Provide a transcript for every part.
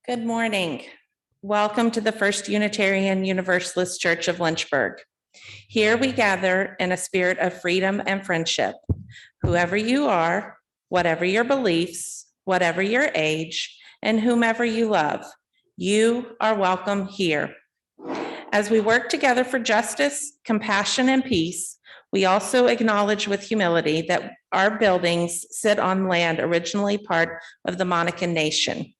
Good morning. Welcome to the First Unitarian Universalist Church of Lynchburg. Here we gather in a spirit of freedom and friendship. Whoever you are, whatever your beliefs, whatever your age, and whomever you love, you are welcome here. As we work together for justice, compassion, and peace, we also acknowledge with humility that our buildings sit on land originally part of the Monacan Nation.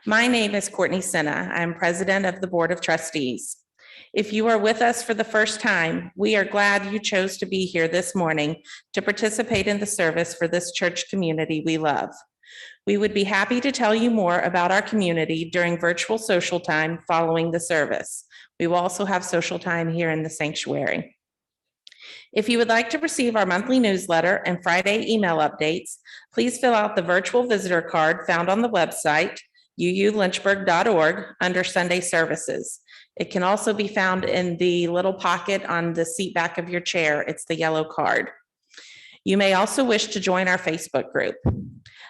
My name is Courtney Senna. I'm president of the Board of Trustees. If you are with us for the first time, we are glad you chose to be here this morning to participate in the service for this church community we love. We would be happy to tell you more about our community during virtual social time following the service. We will also have social time here in the sanctuary. If you would like to receive our monthly newsletter and Friday email updates, please fill out the virtual visitor card found on the website, uulynchburg.org, under Sunday services. It can also be found in the little pocket on the seat back of your chair. It's the yellow card. You may also wish to join our Facebook group.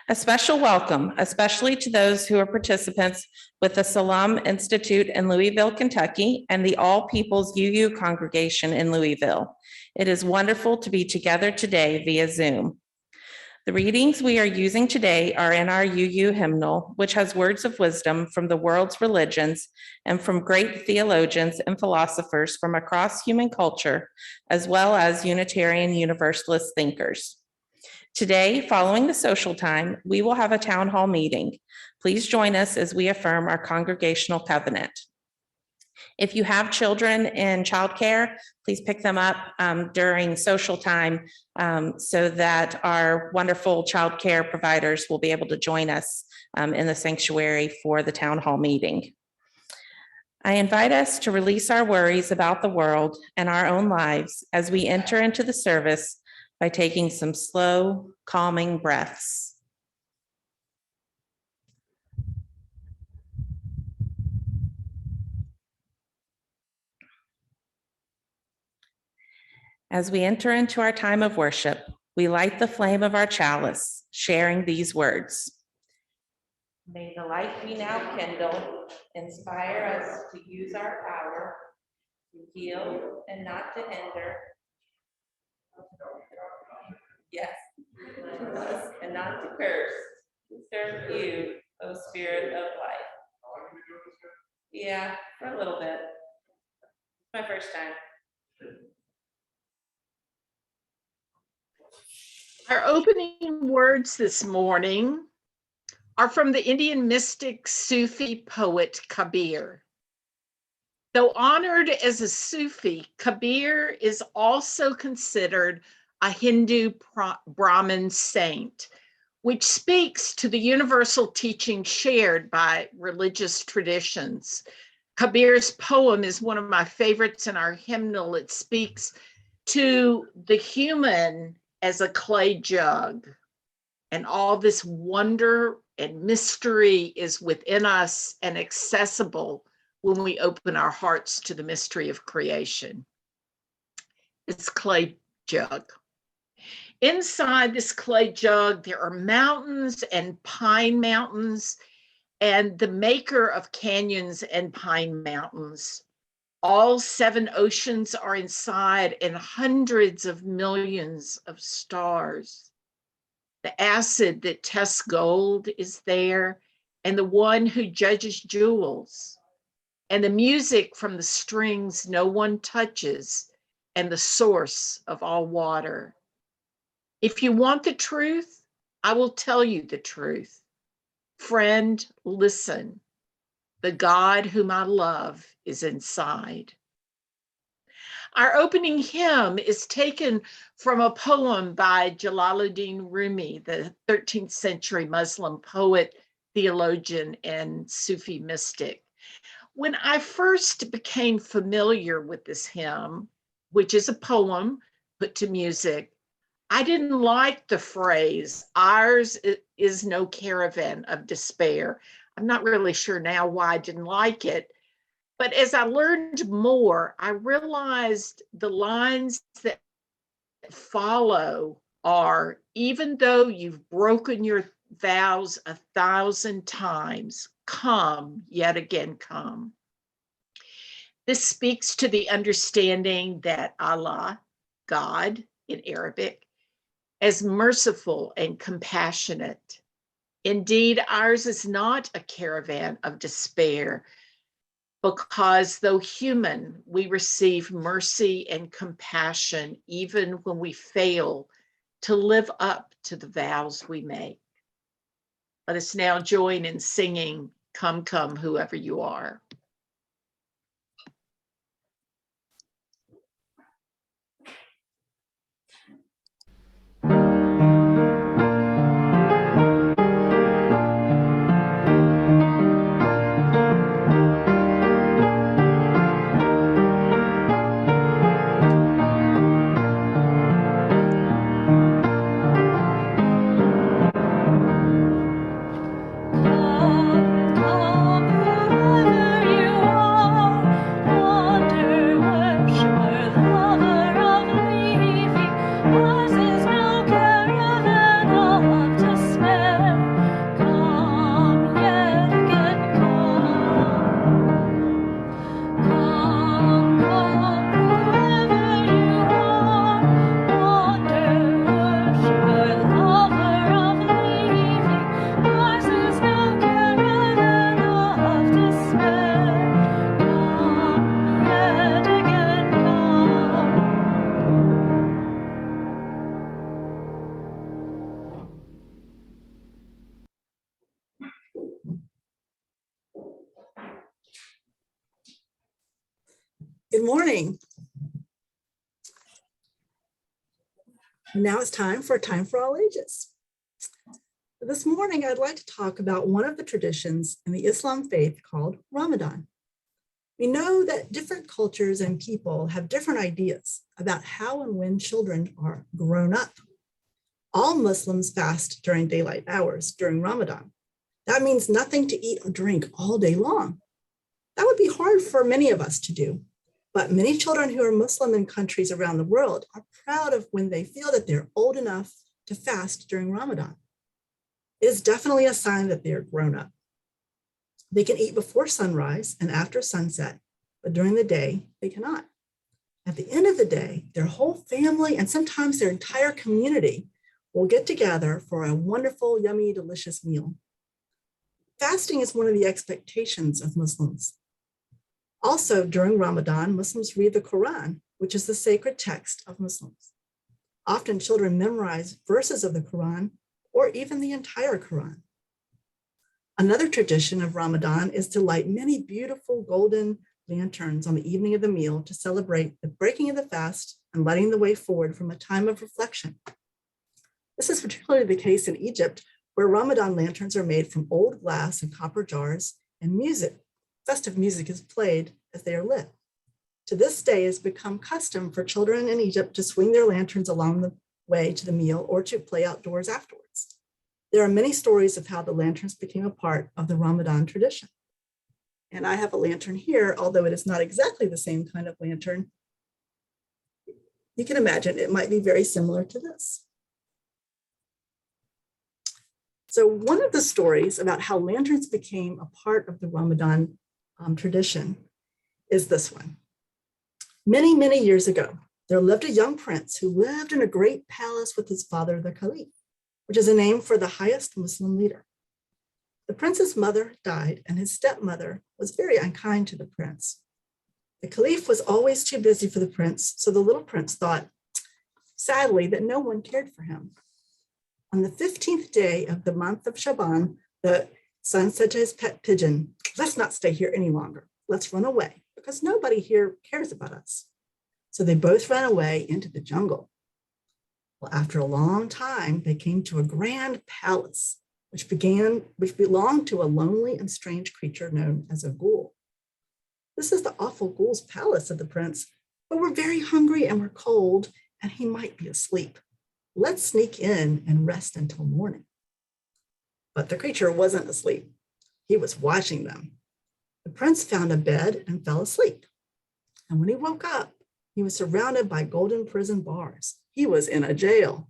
A special welcome, especially to those who are participants with the Salam Institute in Louisville, Kentucky, and the All Peoples UU congregation in Louisville. It is wonderful to be together today via Zoom. The readings we are using today are in our UU hymnal, which has words of wisdom from the world's religions and from great theologians and philosophers from across human culture, as well as Unitarian Universalist thinkers. Today, following the social time, we will have a town hall meeting. Please join us as we affirm our congregational covenant. If you have children in childcare, please pick them up during social time so that our wonderful childcare providers will be able to join us in the sanctuary for the town hall meeting. I invite us to release our worries about the world and our own lives as we enter into the service by taking some slow, calming breaths. As we enter into our time of worship, we light the flame of our chalice, sharing these words. May the light we now kindle inspire us to use our power to heal and not to hinder. Yes, and not to curse, to serve you, O Spirit of life. Yeah, for a little bit. It's my first time. Our opening words this morning are from the Indian mystic Sufi poet Kabir. Though honored as a Sufi, Kabir is also considered a Hindu Brahmin saint, which speaks to the universal teaching shared by religious traditions. Kabir's poem is one of my favorites in our hymnal. It speaks to the human as a clay jug, and all this wonder and mystery is within us and accessible when we open our hearts to the mystery of creation. It's clay jug. Inside this clay jug, there are mountains and pine mountains, and the maker of canyons and pine mountains. All 7 oceans are inside, and hundreds of millions of stars. The acid that tests gold is there, and the one who judges jewels, and the music from the strings no one touches, and the source of all water. If you want the truth, I will tell you the truth. Friend, listen. The God whom I love is inside. Our opening hymn is taken from a poem by Jalaluddin Rumi, the 13th century Muslim poet, theologian, and Sufi mystic. When I first became familiar with this hymn, which is a poem put to music, I didn't like the phrase, "Ours is no caravan of despair." I'm not really sure now why I didn't like it, but as I learned more, I realized the lines that follow are, even though you've broken your vows 1,000 times, come, yet again come. This speaks to the understanding that Allah, God in Arabic, is merciful and compassionate. Indeed, ours is not a caravan of despair, because though human, we receive mercy and compassion even when we fail to live up to the vows we make. Let us now join in singing, Come, Come, Whoever You Are. Good morning. Now it's time for All Ages. This morning, I'd like to talk about one of the traditions in the Islam faith called Ramadan. We know that different cultures and people have different ideas about how and when children are grown up. All Muslims fast during daylight hours during Ramadan. That means nothing to eat or drink all day long. That would be hard for many of us to do. But many children who are Muslim in countries around the world are proud of when they feel that they're old enough to fast during Ramadan. It is definitely a sign that they are grown up. They can eat before sunrise and after sunset, but during the day, they cannot. At the end of the day, their whole family and sometimes their entire community will get together for a wonderful, yummy, delicious meal. Fasting is one of the expectations of Muslims. Also, during Ramadan, Muslims read the Quran, which is the sacred text of Muslims. Often children memorize verses of the Quran or even the entire Quran. Another tradition of Ramadan is to light many beautiful golden lanterns on the evening of the meal to celebrate the breaking of the fast and lighting the way forward from a time of reflection. This is particularly the case in Egypt, where Ramadan lanterns are made from old glass and copper jars, and festive music is played as they are lit. To this day, it has become custom for children in Egypt to swing their lanterns along the way to the meal or to play outdoors afterwards. There are many stories of how the lanterns became a part of the Ramadan tradition. And I have a lantern here, although it is not exactly the same kind of lantern. You can imagine it might be very similar to this. So one of the stories about how lanterns became a part of the Ramadan tradition is this one. Many, many years ago, there lived a young prince who lived in a great palace with his father, the Caliph, which is a name for the highest Muslim leader. The prince's mother died, and his stepmother was very unkind to the prince. The Caliph was always too busy for the prince, so the little prince thought, sadly, that no one cared for him. On the 15th day of the month of Shaban, the son said to his pet pigeon, "Let's not stay here any longer. Let's run away, because nobody here cares about us." So they both ran away into the jungle. Well, after a long time, they came to a grand palace, which belonged to a lonely and strange creature known as a ghoul. "This is the awful ghoul's palace," said the prince, "but we're very hungry and we're cold, and he might be asleep. Let's sneak in and rest until morning." But the creature wasn't asleep. He was watching them. The prince found a bed and fell asleep. And when he woke up, he was surrounded by golden prison bars. He was in a jail.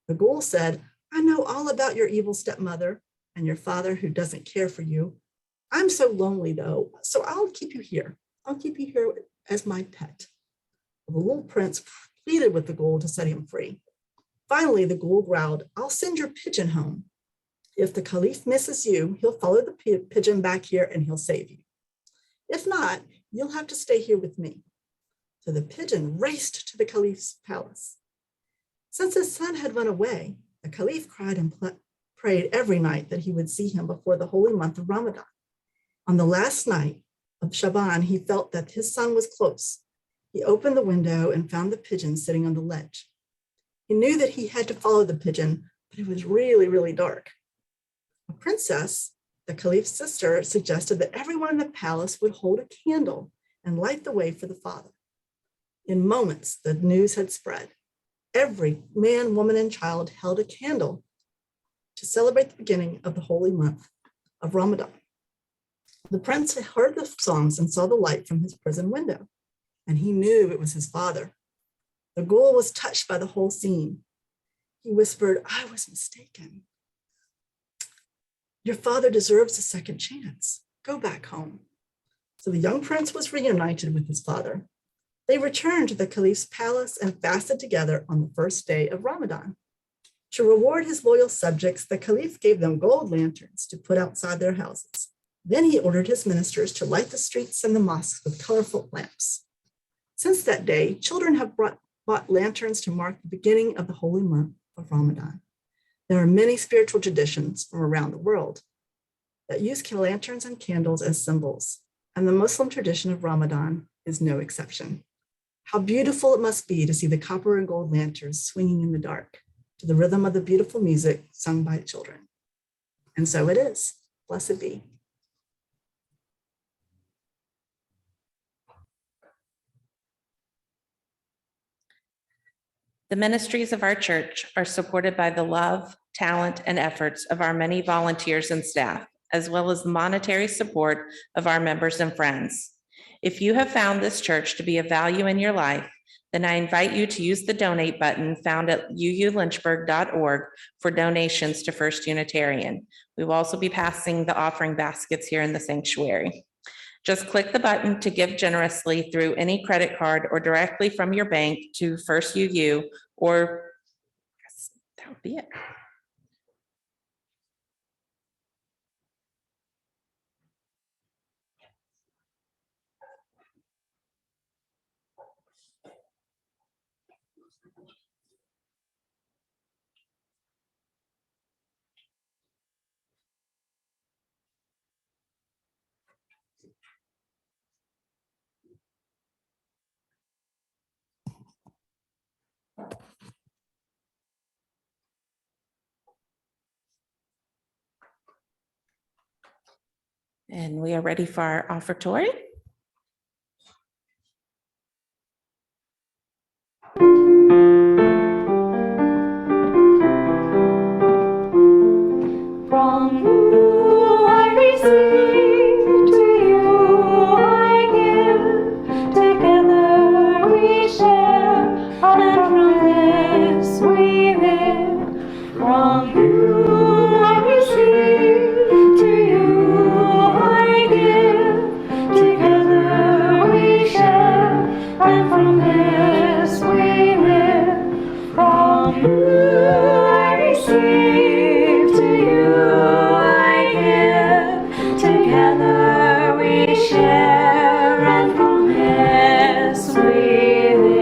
The ghoul said, "I know all about your evil stepmother and your father who doesn't care for you. I'm so lonely though, so I'll keep you here. I'll keep you here as my pet. The little prince pleaded with the ghoul to set him free. Finally, the ghoul growled, I'll send your pigeon home. If the caliph misses you, he'll follow the pigeon back here and he'll save you. If not, you'll have to stay here with me. So the pigeon raced to the caliph's palace. Since his son had run away, the caliph cried and prayed every night that he would see him before the holy month of Ramadan. On the last night of Shaban, he felt that his son was close. He opened the window and found the pigeon sitting on the ledge. He knew that he had to follow the pigeon, but it was really, really dark. A princess, the caliph's sister, suggested that everyone in the palace would hold a candle and light the way for the father. In moments, the news had spread. Every man, woman, and child held a candle to celebrate the beginning of the holy month of Ramadan. The prince had heard the songs and saw the light from his prison window, and he knew it was his father. The ghoul was touched by the whole scene. He whispered, I was mistaken. Your father deserves a second chance. Go back home. So the young prince was reunited with his father. They returned to the caliph's palace and fasted together on the first day of Ramadan. To reward his loyal subjects, the caliph gave them gold lanterns to put outside their houses. Then he ordered his ministers to light the streets and the mosques with colorful lamps. Since that day, children have bought lanterns to mark the beginning of the holy month of Ramadan. There are many spiritual traditions from around the world that use lanterns and candles as symbols, and the Muslim tradition of Ramadan is no exception. How beautiful it must be to see the copper and gold lanterns swinging in the dark to the rhythm of the beautiful music sung by children. And so it is. Blessed be. The ministries of our church are supported by the love, talent, and efforts of our many volunteers and staff, as well as the monetary support of our members and friends. If you have found this church to be of value in your life, then I invite you to use the donate button found at uulynchburg.org for donations to First Unitarian. We will also be passing the offering baskets here in the sanctuary. Just click the button to give generously through any credit card or directly from your bank to First UU, or that would be it. And we are ready for our offertory. From you I receive, to you I give. Together we share, and from this we live. From you I receive, to you I give. Together we share, and from this we live. From you I receive, to you I give. Together we share, and from this we live.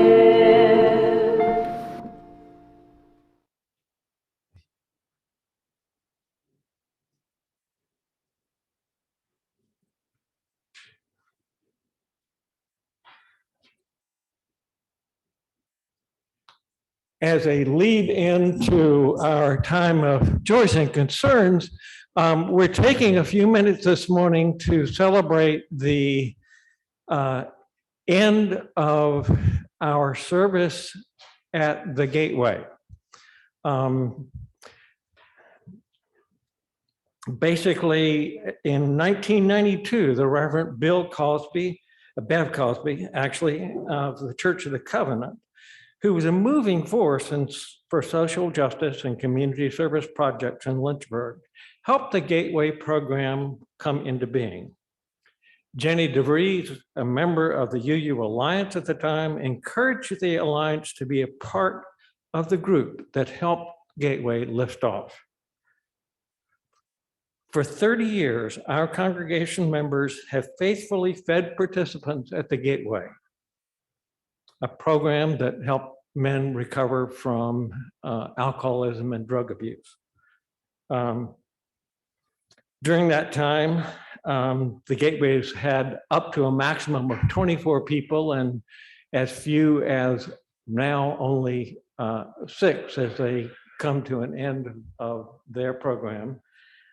As a lead into our time of joys and concerns, we're taking a few minutes this morning to celebrate the end of our service at the Gateway. Basically, in 1992, the Reverend Bev Cosby, actually, of the Church of the Covenant, who was a moving force for social justice and community service projects in Lynchburg, helped the Gateway program come into being. Jenny DeVries, a member of the UU Alliance at the time, encouraged the Alliance to be a part of the group that helped Gateway lift off. For 30 years, our congregation members have faithfully fed participants at the Gateway, a program that helped men recover from alcoholism and drug abuse. During that time, the Gateways had up to a maximum of 24 people and as few as now only 6 as they come to an end of their program.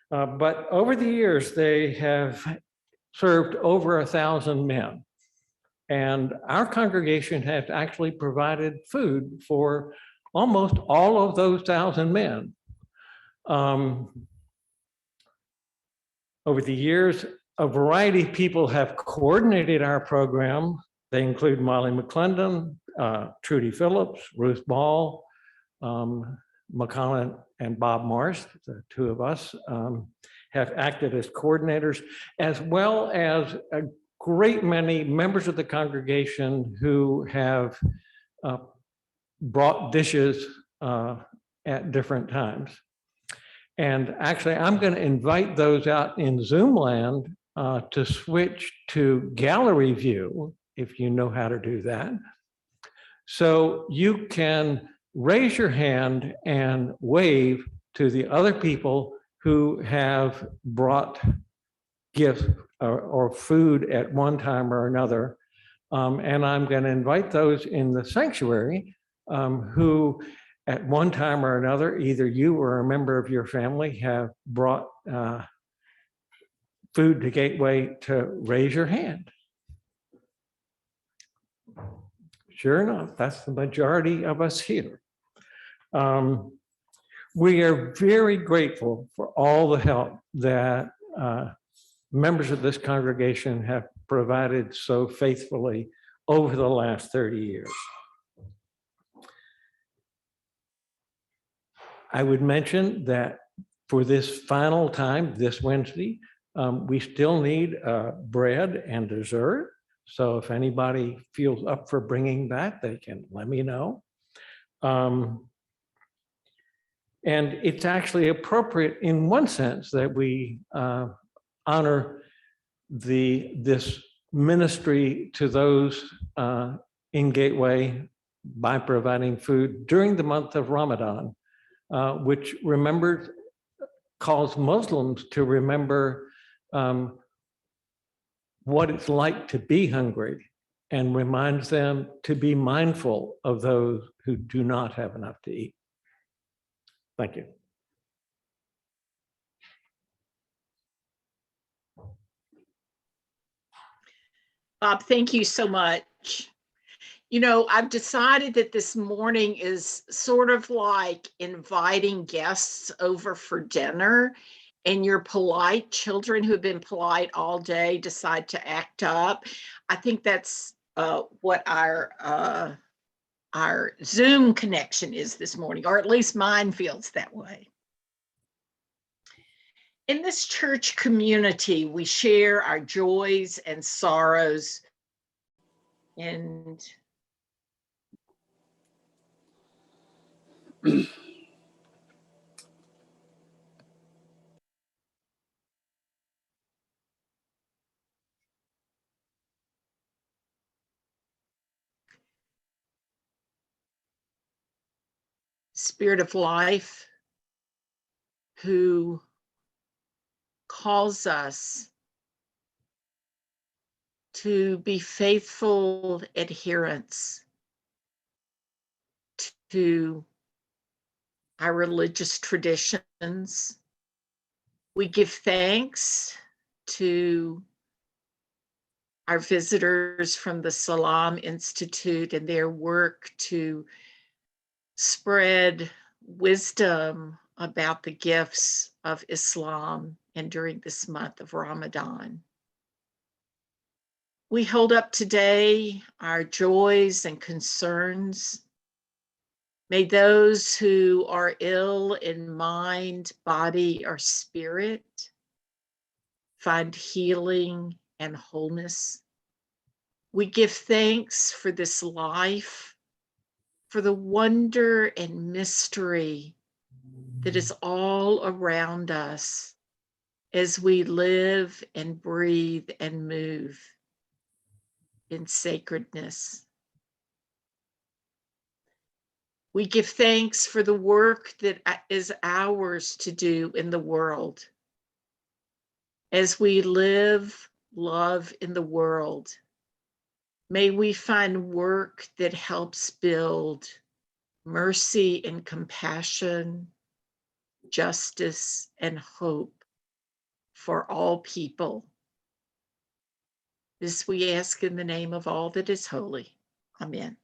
But over the years, they have served over 1,000 men. And our congregation has actually provided food for almost all of those 1,000 men. Over the years, a variety of people have coordinated our program. They include Molly McClendon, Trudy Phillips, Ruth Ball, McConnell and Bob Morris, the 2 of us, have acted as coordinators, as well as a great many members of the congregation who have brought dishes at different times. And actually, I'm going to invite those out in Zoom land to switch to gallery view, if you know how to do that. So you can raise your hand and wave to the other people who have brought gifts or food at one time or another. And I'm going to invite those in the sanctuary who at one time or another, either you or a member of your family have brought food to Gateway to raise your hand. Sure enough, that's the majority of us here. We are very grateful for all the help that members of this congregation have provided so faithfully over the last 30 years. I would mention that for this final time, this Wednesday, we still need bread and dessert. So if anybody feels up for bringing that, they can let me know. And it's actually appropriate in one sense that we honor this ministry to those in Gateway by providing food during the month of Ramadan, which calls Muslims to remember what it's like to be hungry and reminds them to be mindful of those who do not have enough to eat. Thank you. Bob, thank you so much. You know, I've decided that this morning is sort of like inviting guests over for dinner, and your polite children who have been polite all day decide to act up. I think that's what our Zoom connection is this morning, or at least mine feels that way. In this church community, we share our joys and sorrows and Spirit of life who calls us to be faithful adherents to our religious traditions. We give thanks to our visitors from the Salam Institute and their work to spread wisdom about the gifts of Islam and during this month of Ramadan. We hold up today our joys and concerns May those who are ill in mind, body, or spirit find healing and wholeness. We give thanks for this life, for the wonder and mystery that is all around us as we live and breathe and move in sacredness. We give thanks for the work that is ours to do in the world. As we live, love in the world, may we find work that helps build mercy and compassion, justice and hope for all people. This we ask in the name of all that is holy. Amen.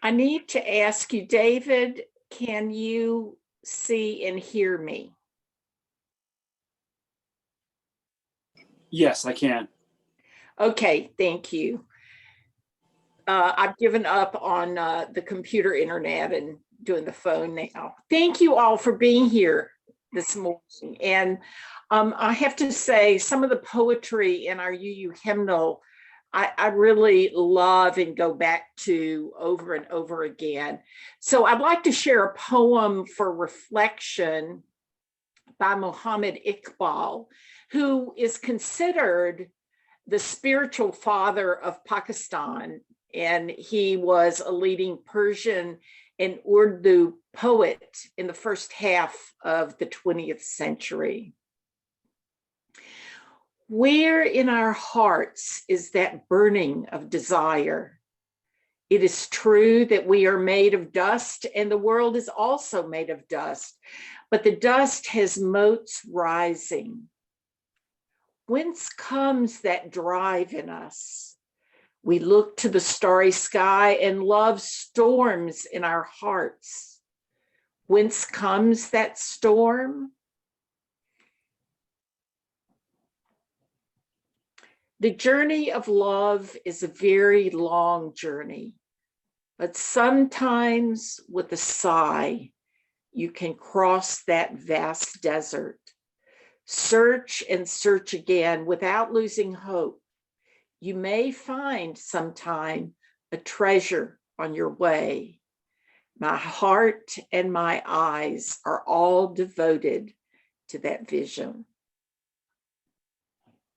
I need to ask you, David, can you see and hear me? Yes, I can. Okay, thank you. I've given up on the computer internet and doing the phone now. Thank you all for being here this morning. And I have to say, some of the poetry in our UU hymnal, I really love and go back to over and over again. So I'd like to share a poem for reflection by Muhammad Iqbal, who is considered the spiritual father of Pakistan. And he was a leading Persian and Urdu poet in the first half of the 20th century. Where in our hearts is that burning of desire? It is true that we are made of dust and the world is also made of dust, but the dust has motes rising. Whence comes that drive in us? We look to the starry sky and love storms in our hearts. Whence comes that storm? The journey of love is a very long journey, but sometimes with a sigh, you can cross that vast desert. Search and search again without losing hope. You may find sometime a treasure on your way. My heart and my eyes are all devoted to that vision.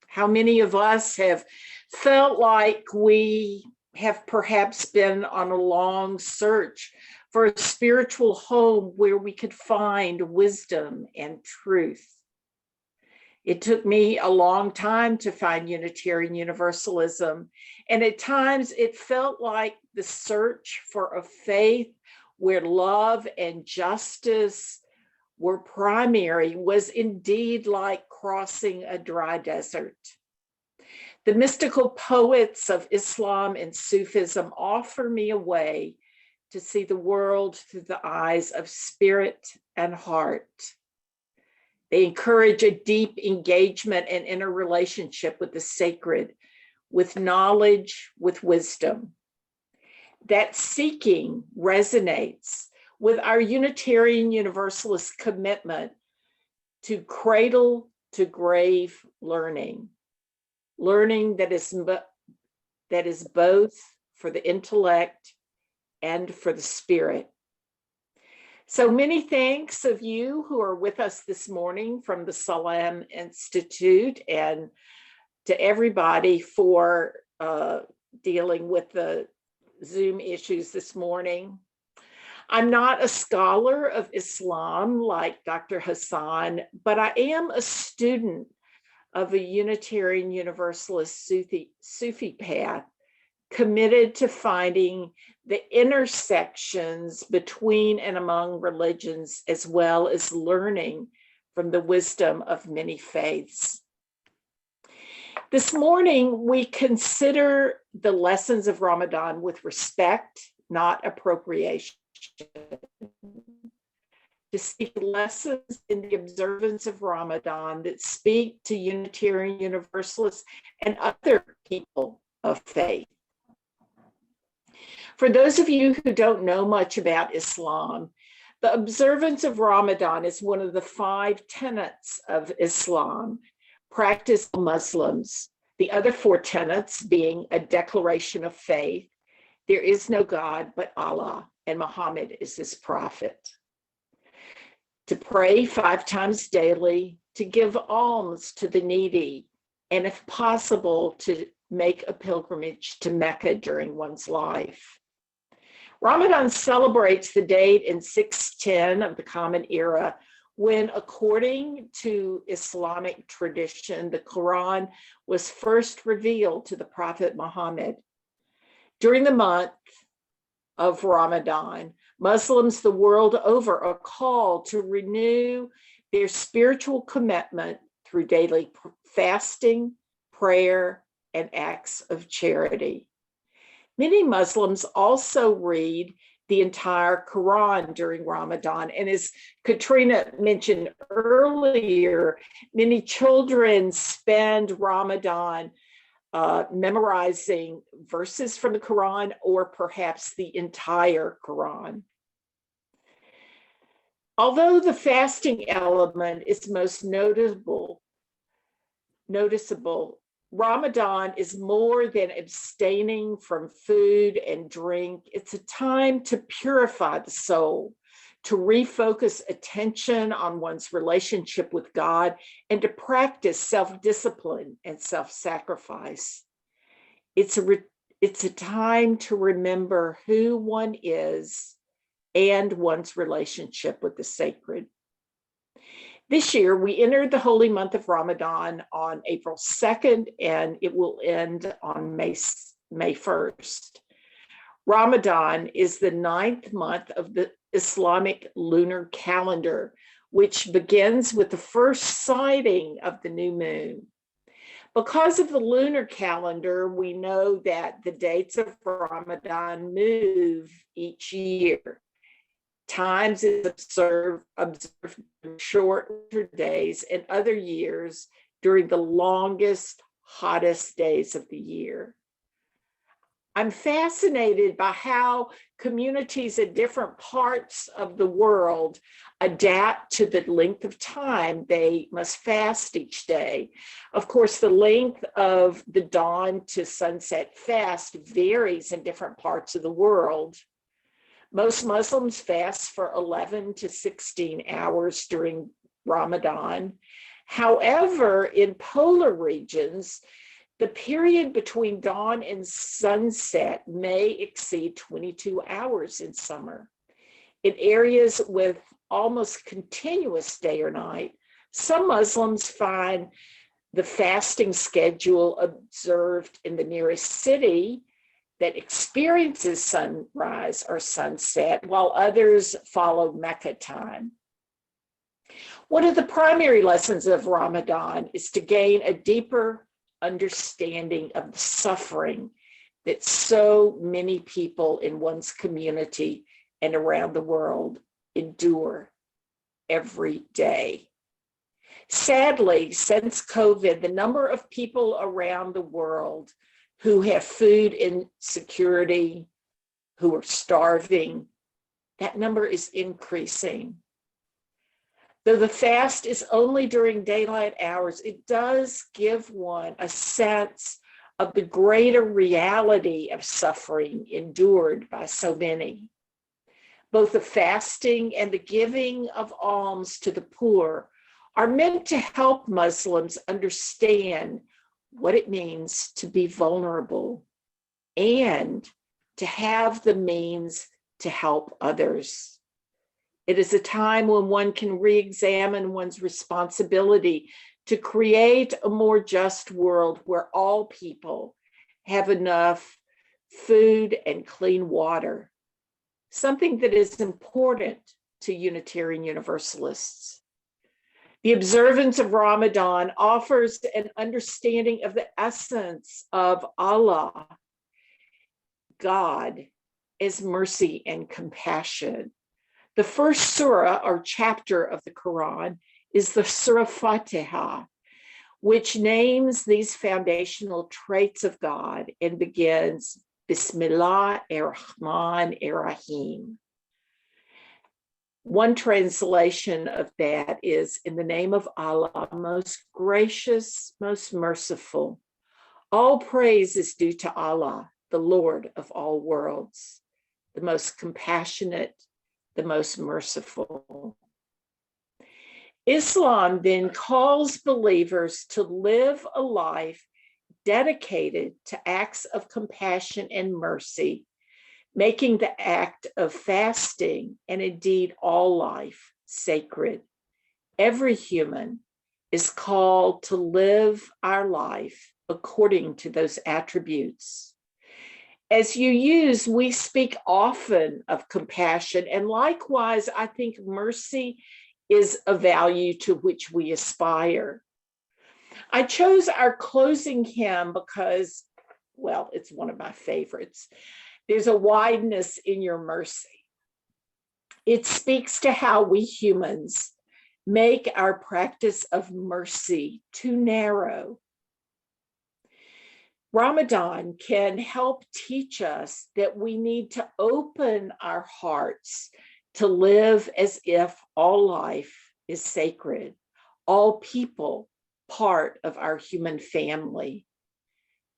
How many of us have felt like we have perhaps been on a long search for a spiritual home where we could find wisdom and truth? It took me a long time to find Unitarian Universalism, and at times it felt like the search for a faith where love and justice were primary was indeed like crossing a dry desert. The mystical poets of Islam and Sufism offer me a way to see the world through the eyes of spirit and heart. They encourage a deep engagement and interrelationship with the sacred, with knowledge, with wisdom. That seeking resonates with our Unitarian Universalist commitment to cradle to grave learning, learning that is both for the intellect and for the spirit. So many thanks of you who are with us this morning from the Salam Institute, and to everybody for dealing with the Zoom issues this morning. I'm not a scholar of Islam like Dr. Hassan, but I am a student of a Unitarian Universalist Sufi path, committed to finding the intersections between and among religions, as well as learning from the wisdom of many faiths. This morning, we consider the lessons of Ramadan with respect, not appropriation. To seek lessons in the observance of Ramadan that speak to Unitarian Universalists and other people of faith. For those of you who don't know much about Islam, the observance of Ramadan is one of the 5 tenets of Islam practiced by Muslims. The other 4 tenets being a declaration of faith, there is no God but Allah, and Muhammad is his prophet. To pray 5 times daily, to give alms to the needy, and if possible, to make a pilgrimage to Mecca during one's life. Ramadan celebrates the date in 610 of the Common Era, when, according to Islamic tradition, the Quran was first revealed to the Prophet Muhammad. During the month of Ramadan, Muslims the world over are called to renew their spiritual commitment through daily fasting, prayer, and acts of charity. Many Muslims also read the entire Quran during Ramadan. And as Katrina mentioned earlier, many children spend Ramadan memorizing verses from the Quran or perhaps the entire Quran. Although the fasting element is most noticeable, Ramadan is more than abstaining from food and drink. It's a time to purify the soul, to refocus attention on one's relationship with God, and to practice self-discipline and self-sacrifice. It's a time to remember who one is and one's relationship with the sacred. This year, we entered the holy month of Ramadan on April 2nd, and it will end on May 1st. Ramadan is the 9th month of the Islamic lunar calendar, which begins with the first sighting of the new moon. Because of the lunar calendar, we know that the dates of Ramadan move each year. Times is observed shorter days, and other years during the longest, hottest days of the year. I'm fascinated by how communities at different parts of the world adapt to the length of time they must fast each day. Of course, the length of the dawn to sunset fast varies in different parts of the world. Most Muslims fast for 11 to 16 hours during Ramadan. However, in polar regions, the period between dawn and sunset may exceed 22 hours in summer. In areas with almost continuous day or night, some Muslims find the fasting schedule observed in the nearest city that experiences sunrise or sunset, while others follow Mecca time. One of the primary lessons of Ramadan is to gain a deeper understanding of the suffering that so many people in one's community and around the world endure every day. Sadly, since COVID, the number of people around the world who have food insecurity, who are starving, that number is increasing. Though the fast is only during daylight hours, it does give one a sense of the greater reality of suffering endured by so many. Both the fasting and the giving of alms to the poor are meant to help Muslims understand what it means to be vulnerable and to have the means to help others. It is a time when one can re-examine one's responsibility to create a more just world where all people have enough food and clean water, something that is important to Unitarian Universalists. The observance of Ramadan offers an understanding of the essence of Allah, God, as mercy and compassion. The first surah or chapter of the Quran is the Surah Fatiha, which names these foundational traits of God and begins, Bismillah ar-Rahman ar-Rahim. One translation of that is, in the name of Allah, most gracious, most merciful. All praise is due to Allah, the Lord of all worlds, the most compassionate, the most merciful. Islam then calls believers to live a life dedicated to acts of compassion and mercy, making the act of fasting and indeed all life sacred. Every human is called to live our life according to those attributes. As you use, we speak often of compassion, and likewise, I think mercy is a value to which we aspire. I chose our closing hymn because, well, it's one of my favorites. There's a wideness in your mercy. It speaks to how we humans make our practice of mercy too narrow. Ramadan can help teach us that we need to open our hearts to live as if all life is sacred, all people part of our human family.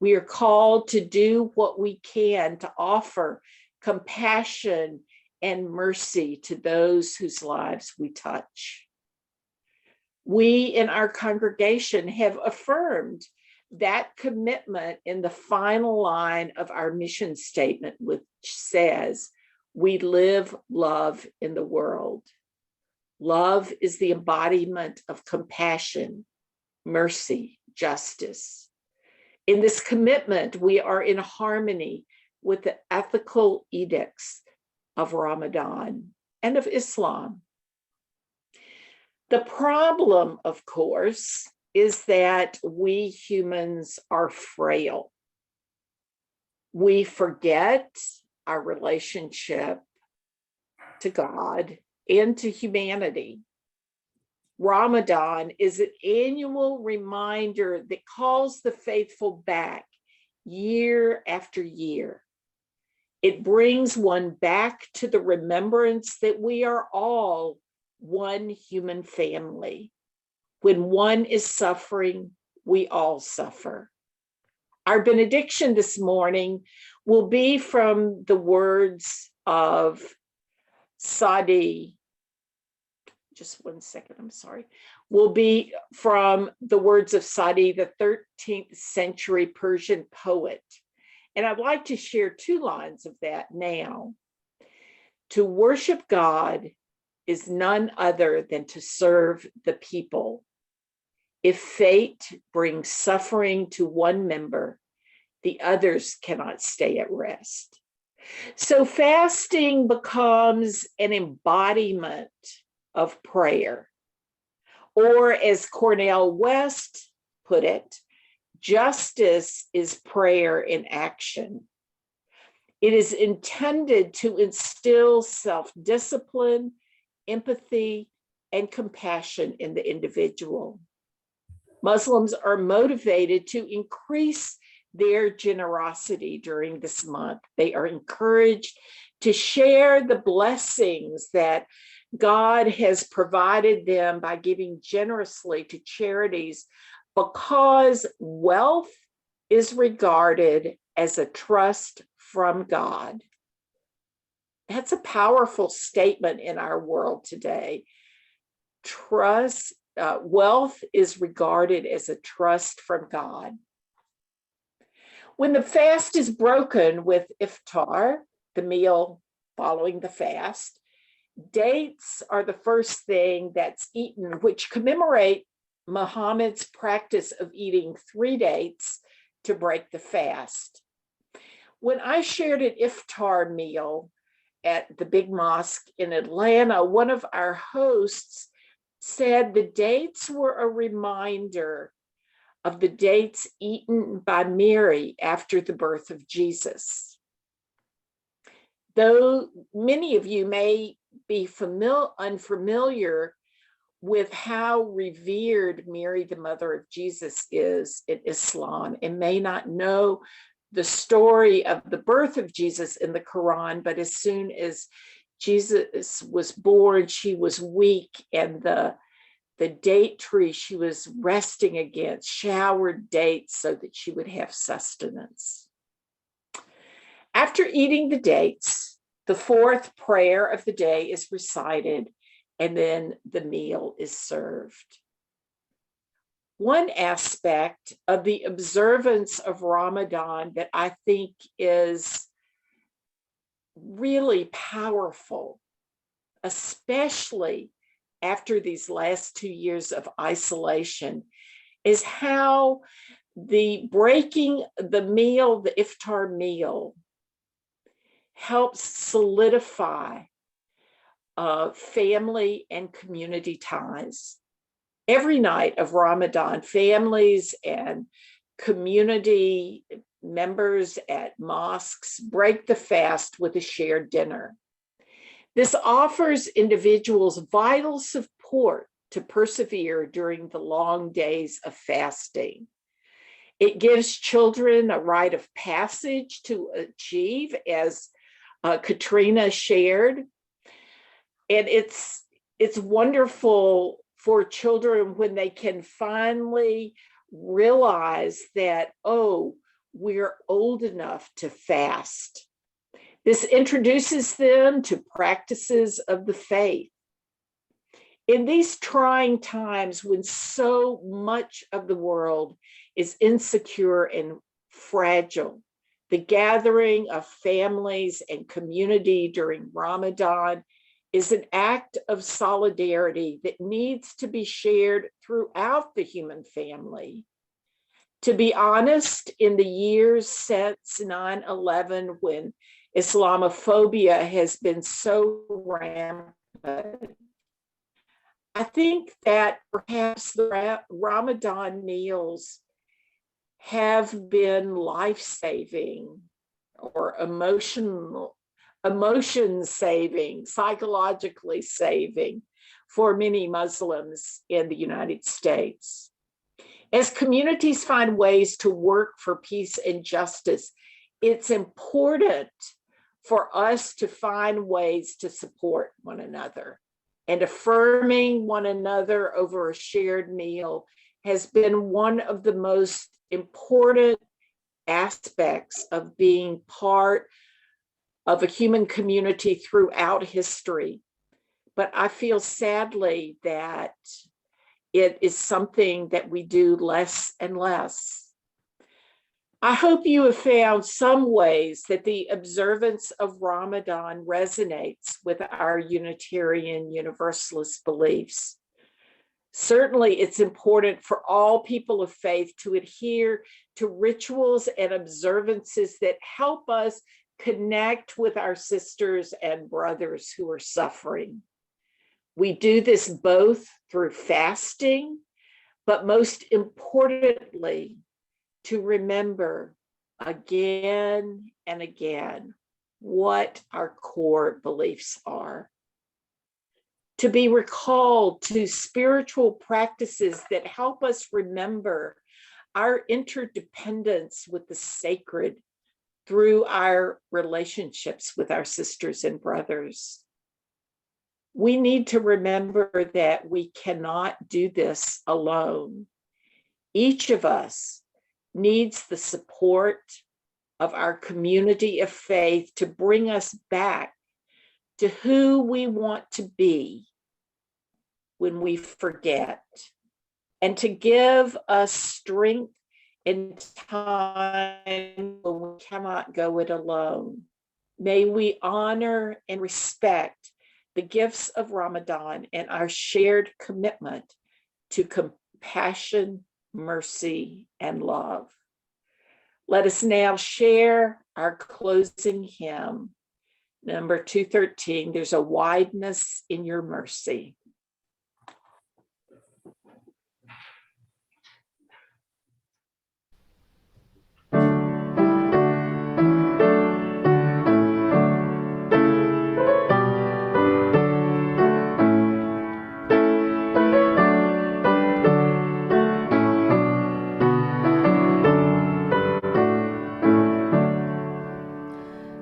We are called to do what we can to offer compassion and mercy to those whose lives we touch. We in our congregation have affirmed that commitment in the final line of our mission statement, which says, "We live love in the world." Love is the embodiment of compassion, mercy, justice. In this commitment, we are in harmony with the ethical edicts of Ramadan and of Islam. The problem, of course, is that we humans are frail. We forget our relationship to God and to humanity. Ramadan is an annual reminder that calls the faithful back year after year. It brings one back to the remembrance that we are all one human family. When one is suffering, we all suffer. Our benediction this morning will be from the words of Sadi. Just one second, I'm sorry. Will be from the words of Sadi, the 13th century Persian poet. And I'd like to share two lines of that now. To worship God is none other than to serve the people. If fate brings suffering to one member, the others cannot stay at rest. So fasting becomes an embodiment of prayer. Or as Cornel West put it, justice is prayer in action. It is intended to instill self-discipline, empathy, and compassion in the individual. Muslims are motivated to increase their generosity during this month. They are encouraged to share the blessings that God has provided them by giving generously to charities, because wealth is regarded as a trust from God. That's a powerful statement in our world today. Wealth is regarded as a trust from God. When the fast is broken with iftar, the meal following the fast, dates are the first thing that's eaten, which commemorate Muhammad's practice of eating 3 dates to break the fast. When I shared an iftar meal at the big mosque in Atlanta, one of our hosts said the dates were a reminder of the dates eaten by Mary after the birth of Jesus. Though many of you may be unfamiliar with how revered Mary, the mother of Jesus, is in Islam, and may not know the story of the birth of Jesus in the Quran, but as soon as Jesus was born, she was weak, and the date tree she was resting against showered dates so that she would have sustenance. After eating the dates, the fourth prayer of the day is recited, and then the meal is served. One aspect of the observance of Ramadan that I think is really powerful, especially after these last 2 years of isolation, is how the breaking the meal, the iftar meal, helps solidify family and community ties. Every night of Ramadan, families and community members at mosques break the fast with a shared dinner. This offers individuals vital support to persevere during the long days of fasting. It gives children a rite of passage to achieve, as Katrina shared. And it's wonderful for children when they can finally realize that, oh, we're old enough to fast. This introduces them to practices of the faith. In these trying times when so much of the world is insecure and fragile, the gathering of families and community during Ramadan is an act of solidarity that needs to be shared throughout the human family. To be honest, in the years since 9/11, when Islamophobia has been so rampant, I think that perhaps the Ramadan meals have been life-saving or emotion saving, psychologically saving for many Muslims in the United States. As communities find ways to work for peace and justice, it's important for us to find ways to support one another. And affirming one another over a shared meal has been one of the most important aspects of being part of a human community throughout history. But I feel sadly that it is something that we do less and less. I hope you have found some ways that the observance of Ramadan resonates with our Unitarian Universalist beliefs. Certainly, it's important for all people of faith to adhere to rituals and observances that help us connect with our sisters and brothers who are suffering. We do this both through fasting, but most importantly, to remember again and again what our core beliefs are. To be recalled to spiritual practices that help us remember our interdependence with the sacred through our relationships with our sisters and brothers. We need to remember that we cannot do this alone. Each of us needs the support of our community of faith to bring us back to who we want to be when we forget, and to give us strength in time when we cannot go it alone. May we honor and respect the gifts of Ramadan and our shared commitment to compassion, mercy, and love. Let us now share our closing hymn, number 213, There's a Wideness in Your Mercy.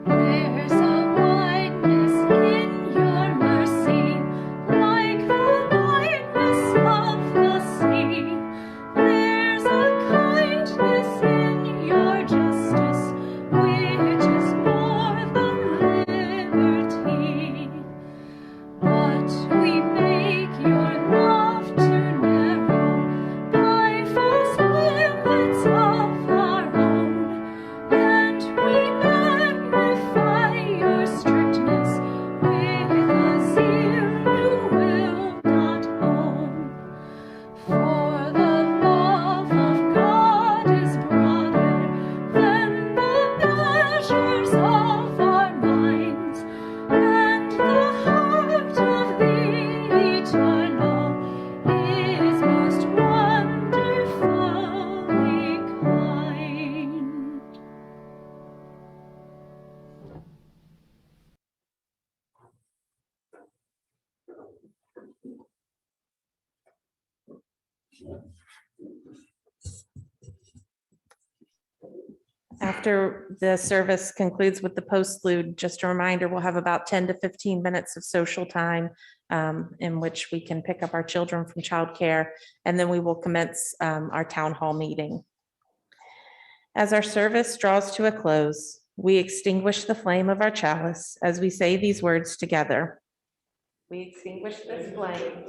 There's a wideness in your mercy, like After the service concludes with the postlude, just a reminder, we'll have about 10 to 15 minutes of social time in which we can pick up our children from childcare, and then we will commence our town hall meeting. As our service draws to a close, we extinguish the flame of our chalice as we say these words together. We extinguish this flame,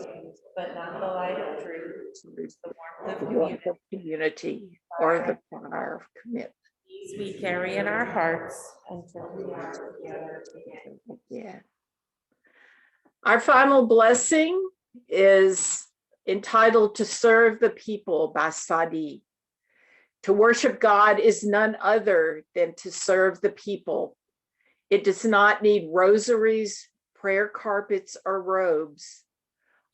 but not the light of truth, the warmth of Community or the fire of commitment. These we carry in our hearts until we are together again. Yeah. Our final blessing is entitled "To Serve the People" by Sadi. To worship God is none other than to serve the people. It does not need rosaries, prayer carpets, or robes.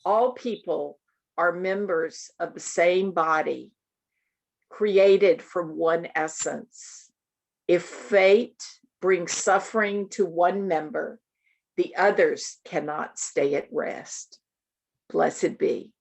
All people are members of the same body, created from one essence. If fate brings suffering to one member, the others cannot stay at rest. Blessed be.